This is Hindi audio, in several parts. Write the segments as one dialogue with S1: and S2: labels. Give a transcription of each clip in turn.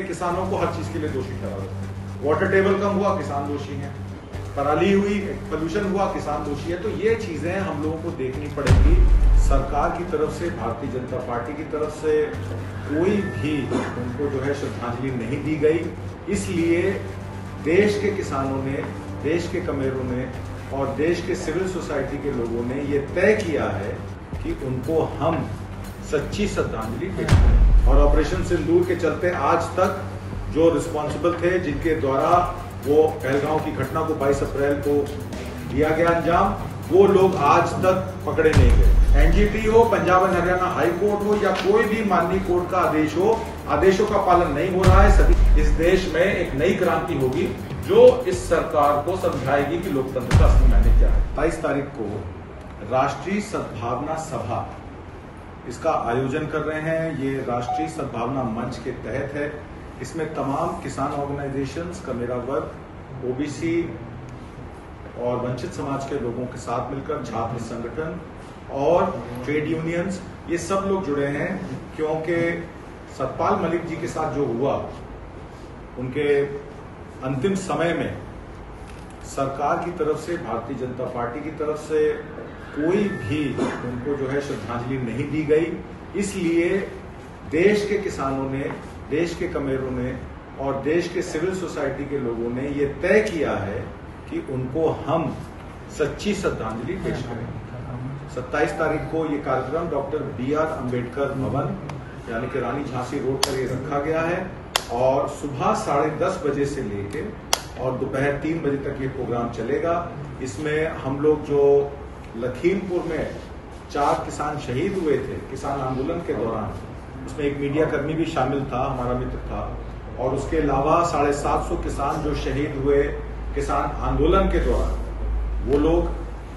S1: किसानों को हर चीज के लिए दोषी ठहरा देते हैं। वाटर टेबल कम हुआ, किसान दोषी हैं। पराली हुई, पोल्यूशन हुआ, किसान दोषी है। तो ये चीजें हम लोगों को देखनी पड़ेगी। सरकार की तरफ से, भारतीय जनता पार्टी की तरफ से कोई भी उनको जो है श्रद्धांजलि नहीं दी गई। इसलिए देश के किसानों ने, देश के कमेरों ने और देश के सिविल सोसाइटी के लोगों ने ये तय किया है कि उनको हम सच्ची श्रद्धांजलि पेश करें। और ऑपरेशन सिंदूर के चलते आज तक जो रिस्पॉन्सिबल थे, जिनके द्वारा वो पहलगांव की घटना को 22 अप्रैल को दिया गया अंजाम, वो लोग आज तक पकड़े नहीं गए। एनजीटी हो, Punjab and Haryana high court हो या कोई भी माननीय कोर्ट का आदेश हो, आदेशों का पालन नहीं हो रहा है। सभी इस देश में एक नई क्रांति होगी जो इस सरकार को समझाएगी कि लोकतंत्र का असली मायने क्या है। 22 तारीख को राष्ट्रीय सद्भावना सभा इसका आयोजन कर रहे हैं। ये राष्ट्रीय सद्भावना मंच के तहत है। इसमें तमाम किसान ऑर्गेनाइजेशंस, कमेरा वर्ग, ओबीसी और वंचित समाज के लोगों के साथ मिलकर छात्र संगठन और ट्रेड यूनियंस, ये सब लोग जुड़े हैं। क्योंकि सतपाल मलिक जी के साथ जो हुआ, उनके अंतिम समय में सरकार की तरफ से, भारतीय जनता पार्टी की तरफ से कोई भी उनको जो है श्रद्धांजलि नहीं दी गई। इसलिए देश के किसानों ने, देश के कमेरों ने और देश के सिविल सोसाइटी के लोगों ने ये तय किया है कि उनको हम सच्ची श्रद्धांजलि पेश करें। 27 तारीख को ये कार्यक्रम डॉक्टर BR अम्बेडकर भवन यानी कि रानी झांसी रोड पर ये रखा गया है और सुबह 10:30 बजे से लेके और दोपहर 3 बजे तक ये प्रोग्राम चलेगा। इसमें हम लोग जो लखीमपुर में 4 किसान शहीद हुए थे किसान आंदोलन के दौरान, उसमें एक मीडिया कर्मी भी शामिल था, हमारा मित्र था, और उसके अलावा 750 किसान जो शहीद हुए किसान आंदोलन के दौरान, वो लोग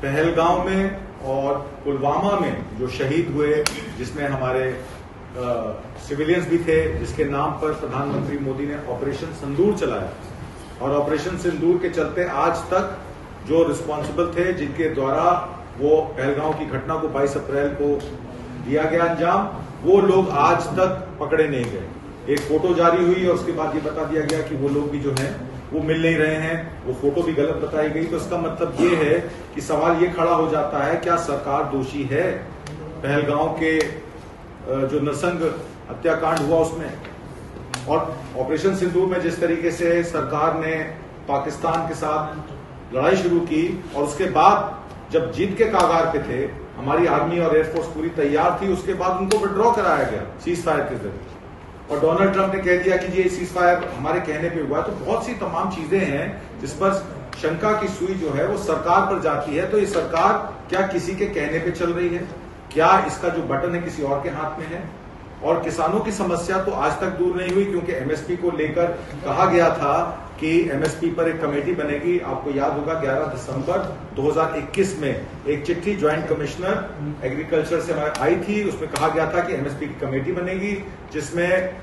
S1: पहलगांव में और पुलवामा में जो शहीद हुए, जिसमें हमारे सिविलियंस भी थे, जिसके नाम पर प्रधानमंत्री मोदी ने ऑपरेशन सिंदूर चलाया। और ऑपरेशन सिंदूर के चलते आज तक जो रिस्पॉन्सिबल थे, जिनके द्वारा वो पहलगांव की घटना को 22 अप्रैल को दिया गया अंजाम, वो लोग आज तक पकड़े नहीं गए। एक फोटो जारी हुई और उसके बाद ये बता दिया गया कि वो लोग भी जो हैं वो मिल नहीं रहे हैं, वो फोटो भी गलत बताई गई। तो इसका मतलब ये है कि सवाल ये खड़ा हो जाता है, क्या सरकार दोषी है पहलगांव के जो नरसंग हत्याकांड हुआ उसमें? और ऑपरेशन सिंदूर में जिस तरीके से सरकार ने पाकिस्तान के साथ लड़ाई शुरू की और उसके बाद जब जीत के कागार पे थे, हमारी आर्मी और एयरफोर्स पूरी तैयार थी, उसके बाद उनको विड्रॉ कराया गया सीज फायर के जरिए। और डोनाल्ड ट्रंप ने कह दिया कि ये सीज फायर हमारे कहने पे हुआ। तो बहुत सी तमाम चीजें हैं जिस पर शंका की सुई जो है वो सरकार पर जाती है। तो ये सरकार क्या किसी के कहने पे चल रही है? क्या इसका जो बटन है किसी और के हाथ में है? और किसानों की समस्या तो आज तक दूर नहीं हुई, क्योंकि एमएसपी को लेकर कहा गया था कि एमएसपी पर एक कमेटी बनेगी। आपको याद होगा 11 दिसंबर 2021 में एक चिट्ठी ज्वाइंट कमिश्नर एग्रीकल्चर से आई थी। उसमें कहा गया था कि एमएसपी की कमेटी बनेगी, जिसमें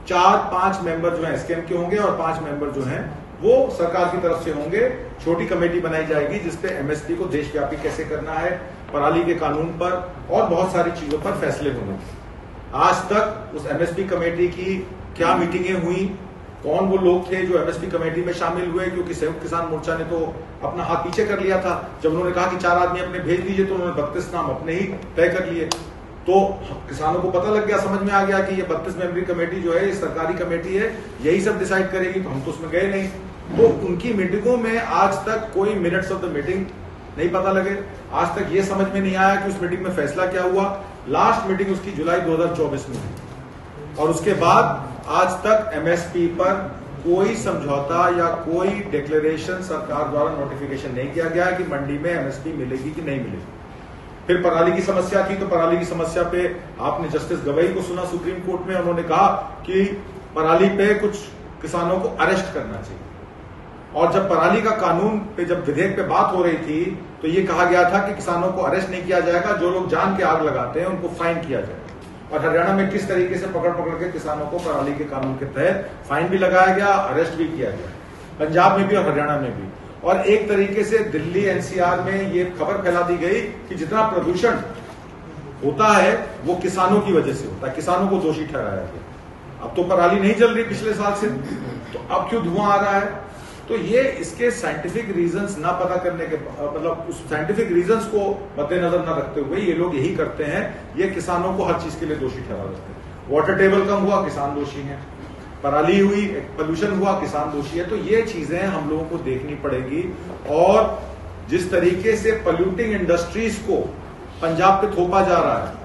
S1: 4-5 मेंबर जो है एसकेएम के होंगे और 5 मेंबर जो हैं वो सरकार की तरफ से होंगे। छोटी कमेटी बनाई जाएगी जिसपे एमएसपी को देशव्यापी कैसे करना है, पराली के कानून पर और बहुत सारी चीजों पर फैसले होंगे। आज तक उस एमएसपी कमेटी की क्या मीटिंगें हुई, कौन वो लोग थे जो एमएसपी कमेटी में शामिल हुए? क्योंकि संयुक्त किसान मोर्चा ने तो अपना हाथ पीछे कर लिया था। जब उन्होंने कहा कि 4 आदमी अपने भेज दीजिए, तो उन्होंने 32 नाम अपने ही तय कर लिए। तो किसानों को पता लग गया, समझ में आ गया कि ये 32 मेंबरी कमेटी जो है ये सरकारी कमेटी है, यही सब डिसाइड करेगी। तो हम तो उसमें गए नहीं। तो उनकी मीटिंगों में आज तक कोई मिनट्स ऑफ द मीटिंग नहीं पता लगे। आज तक ये समझ में नहीं आया कि उस मीटिंग में फैसला क्या हुआ। लास्ट मीटिंग उसकी जुलाई 2024 में हुई और उसके बाद आज तक एमएसपी पर कोई समझौता या कोई डिक्लेरेशन सरकार द्वारा नोटिफिकेशन नहीं किया गया कि मंडी में एमएसपी मिलेगी कि नहीं मिलेगी। फिर पराली की समस्या थी, तो पराली की समस्या पे आपने जस्टिस गवई को सुना सुप्रीम कोर्ट में। उन्होंने कहा कि पराली पे कुछ किसानों को अरेस्ट करना चाहिए। और जब पराली का कानून पे, जब विधेयक पे बात हो रही थी, तो ये कहा गया था कि किसानों को अरेस्ट नहीं किया जाएगा, जो लोग जान के आग लगाते हैं उनको फाइन किया जाएगा। और हरियाणा में किस तरीके से पकड़ के किसानों को पराली के कानून के तहत फाइन भी लगाया गया, अरेस्ट भी किया गया, पंजाब में भी और हरियाणा में भी। और एक तरीके से दिल्ली एनसीआर में ये खबर फैला दी गई कि जितना प्रदूषण होता है वो किसानों की वजह से होता है, किसानों को दोषी ठहराया गया। अब तो पराली नहीं जल रही पिछले साल से, तो अब क्यों धुआं आ रहा है? तो ये इसके साइंटिफिक रीजंस ना पता करने के, मतलब उस साइंटिफिक रीजंस को मद्देनजर न रखते हुए ये लोग यही करते हैं, ये किसानों को हर चीज के लिए दोषी ठहरा देते हैं। वाटर टेबल कम हुआ, किसान दोषी है। पराली हुई, पोल्यूशन हुआ, किसान दोषी है। तो ये चीजें हम लोगों को देखनी पड़ेगी। और जिस तरीके से पोल्यूटिंग इंडस्ट्रीज को पंजाब पे थोपा जा रहा है,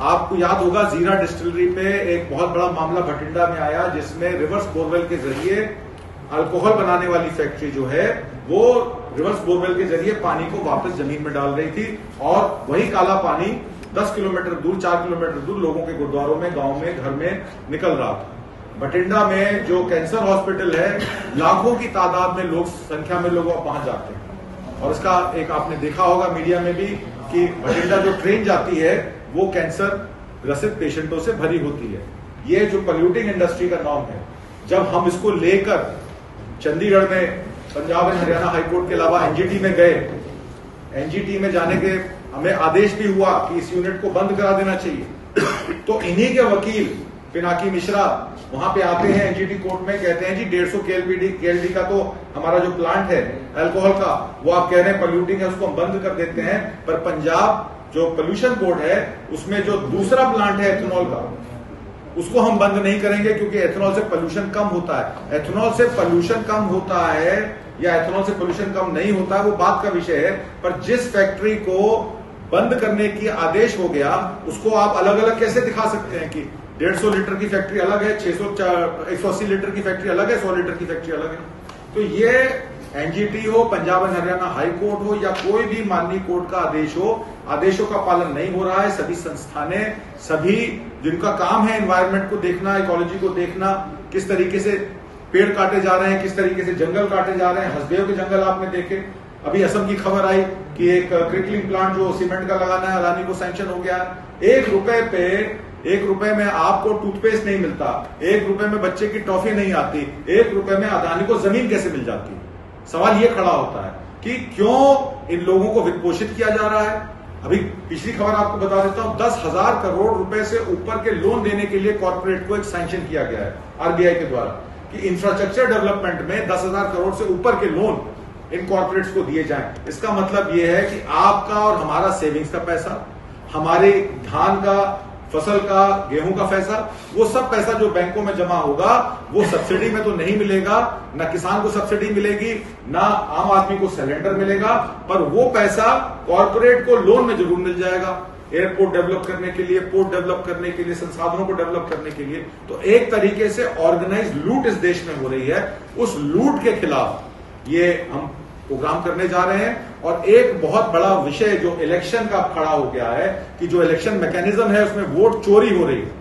S1: आपको याद होगा जीरा डिस्टिलरी पे एक बहुत बड़ा मामला भटिंडा में आया, जिसमें रिवर्स बोरवेल के जरिए अल्कोहल बनाने वाली फैक्ट्री जो है वो रिवर्स बोरवेल के जरिए पानी को वापस जमीन में डाल रही थी, और वही काला पानी 10 किलोमीटर दूर, 4 किलोमीटर दूर लोगों के गुरुद्वारों में, गांव में, घर में निकल रहा था। भटिंडा में जो कैंसर हॉस्पिटल है, लाखों की तादाद में लोग, संख्या में लोग पहुंच जाते हैं। और इसका एक आपने देखा होगा मीडिया में भी कि भटिंडा जो ट्रेन जाती है वो कैंसर ग्रसित पेशेंटों से भरी होती है। ये जो पोल्यूटिंग इंडस्ट्री का नाम है, जब हम इसको लेकर चंडीगढ़ में पंजाब एंड हरियाणा हाईकोर्ट के अलावा एनजीटी में गए, एनजीटी में जाने के हमें आदेश भी हुआ कि इस यूनिट को बंद करा देना चाहिए। तो इन्हीं के वकील पिनाकी मिश्रा वहां पे आते हैं एनजीटी कोर्ट में, कहते हैं जी 150 केएलडी का तो हमारा जो प्लांट है अल्कोहल का, वो आप कह रहे हैं पोल्यूटिंग है, उसको हम बंद कर देते हैं। पर पंजाब जो पोल्यूशन बोर्ड है, उसमें जो दूसरा प्लांट है एथेनॉल का, उसको हम बंद नहीं करेंगे, क्योंकि एथेनॉल से पोल्यूशन कम होता है। एथेनॉल से पोल्यूशन कम होता है या एथेनॉल से पोल्यूशन कम नहीं होता है, वो बात का विषय है। पर जिस फैक्ट्री को बंद करने की आदेश हो गया, उसको आप अलग अलग कैसे दिखा सकते हैं कि 150 लीटर की फैक्ट्री अलग है, 180 लीटर की फैक्ट्री अलग है, 100 लीटर की फैक्ट्री अलग है। तो ये एनजीटी हो, Punjab and Haryana high court हो, या कोई भी माननीय कोर्ट का आदेश हो, आदेशों का पालन नहीं हो रहा है। सभी संस्थानें, सभी जिनका काम है एनवायरमेंट को देखना, इकोलॉजी को देखना, किस तरीके से पेड़ काटे जा रहे हैं, किस तरीके से जंगल काटे जा रहे हैं। हसदेव के जंगल आपने देखे, अभी असम की खबर आई कि एक क्रिकलिंग प्लांट जो सीमेंट का लगाना है अदानी को सैंक्शन हो गया। 1 रुपए में आपको टूथपेस्ट नहीं मिलता, 1 रुपए में बच्चे की टॉफी नहीं आती, 1 रुपए में अदानी को जमीन कैसे मिल जाती है? सवाल ये खड़ा होता है कि क्यों इन लोगों को वित्त पोषित किया जा रहा है। अभी पिछली खबर आपको बता देता हूं, 10,000 करोड़ रुपए से ऊपर के लोन देने के लिए कॉर्पोरेट को एक सैंक्शन किया गया है आरबीआई के द्वारा, कि इंफ्रास्ट्रक्चर डेवलपमेंट में 10,000 करोड़ से ऊपर के लोन इन कॉर्पोरेट्स को दिए जाएं। इसका मतलब यह है कि आपका और हमारा सेविंग्स का पैसा, हमारे धान का, फसल का, गेहूं का पैसा, वो सब पैसा जो बैंकों में जमा होगा, वो सब्सिडी में तो नहीं मिलेगा, ना किसान को सब्सिडी मिलेगी, ना आम आदमी को सिलेंडर मिलेगा, पर वो पैसा कॉर्पोरेट को लोन में जरूर मिल जाएगा, एयरपोर्ट डेवलप करने के लिए, पोर्ट डेवलप करने के लिए, संसाधनों को डेवलप करने के लिए। तो एक तरीके से ऑर्गेनाइज लूट इस देश में हो रही है। उस लूट के खिलाफ ये हम प्रोग्राम करने जा रहे हैं। और एक बहुत बड़ा विषय जो इलेक्शन का खड़ा हो गया है कि जो इलेक्शन मैकेनिज्म है उसमें वोट चोरी हो रही है,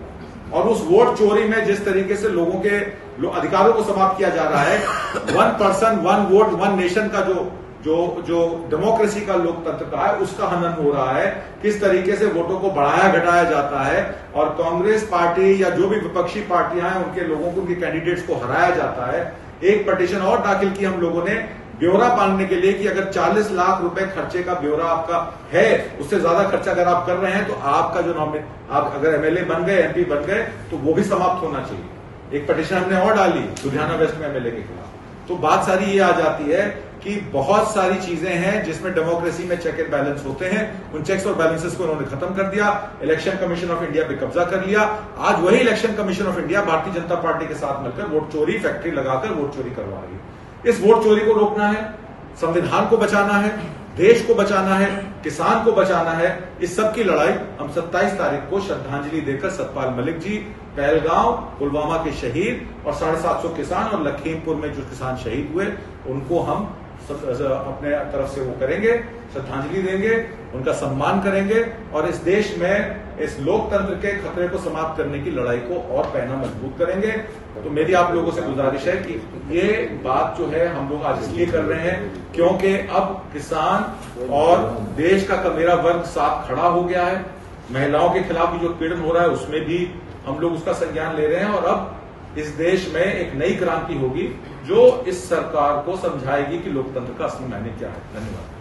S1: और उस वोट चोरी में जिस तरीके से लोगों के अधिकारों को समाप्त किया जा रहा है, 1 पर्सन 1 वोट 1 नेशन का जो डेमोक्रेसी का लोकतंत्र का है, उसका हनन हो रहा है। किस तरीके से वोटों को बढ़ाया घटाया जाता है, और कांग्रेस पार्टी या जो भी विपक्षी पार्टियां हैं उनके लोगों को, उनके कैंडिडेट्स को हराया जाता है। एक पटिशन और दाखिल की हम लोगों ने ब्यौरा पाने के लिए कि अगर 40 लाख रुपए खर्चे का ब्यौरा आपका है, उससे ज्यादा खर्चा अगर आप कर रहे हैं, तो आपका जो आप अगर एमएलए बन गए, एमपी बन गए, तो वो भी समाप्त होना चाहिए। एक पटिशन हमने और डाली लुधियाना वेस्ट में एमएलए के खिलाफ। तो बात सारी ये आ जाती है कि बहुत सारी चीजें हैं जिसमें डेमोक्रेसी में चेक एंड बैलेंस होते हैं। उन चेक्स और बैलेंसेस को उन्होंने खत्म कर दिया, इलेक्शन कमीशन ऑफ इंडिया पे कब्जा कर लिया। आज वही election commission of India Bharatiya Janata party के साथ मिलकर वोट चोरी फैक्ट्री लगाकर वोट चोरी करवा रही है। इस वोट चोरी को रोकना है, संविधान को बचाना है, देश को बचाना है, किसान को बचाना है। इस सब की लड़ाई हम 27 तारीख को श्रद्धांजलि देकर सतपाल मलिक जी, पहलगांव, पुलवामा के शहीद और 750 किसान और लखीमपुर में जो किसान शहीद हुए, उनको हम अपने तरफ से वो करेंगे, श्रद्धांजलि देंगे, उनका सम्मान करेंगे, और इस देश में इस लोकतंत्र के खतरे को समाप्त करने की लड़ाई को और पैना मजबूत करेंगे। तो मेरी आप लोगों से गुजारिश है कि ये बात जो है हम लोग आज इसलिए कर रहे हैं क्योंकि अब किसान और देश का मेरा वर्ग साथ खड़ा हो गया है। महिलाओं के खिलाफ भी जो पीड़न हो रहा है उसमें भी हम लोग उसका संज्ञान ले रहे हैं, और अब इस देश में एक नई क्रांति होगी जो इस सरकार को समझाएगी कि लोकतंत्र का असली मायने क्या है। धन्यवाद।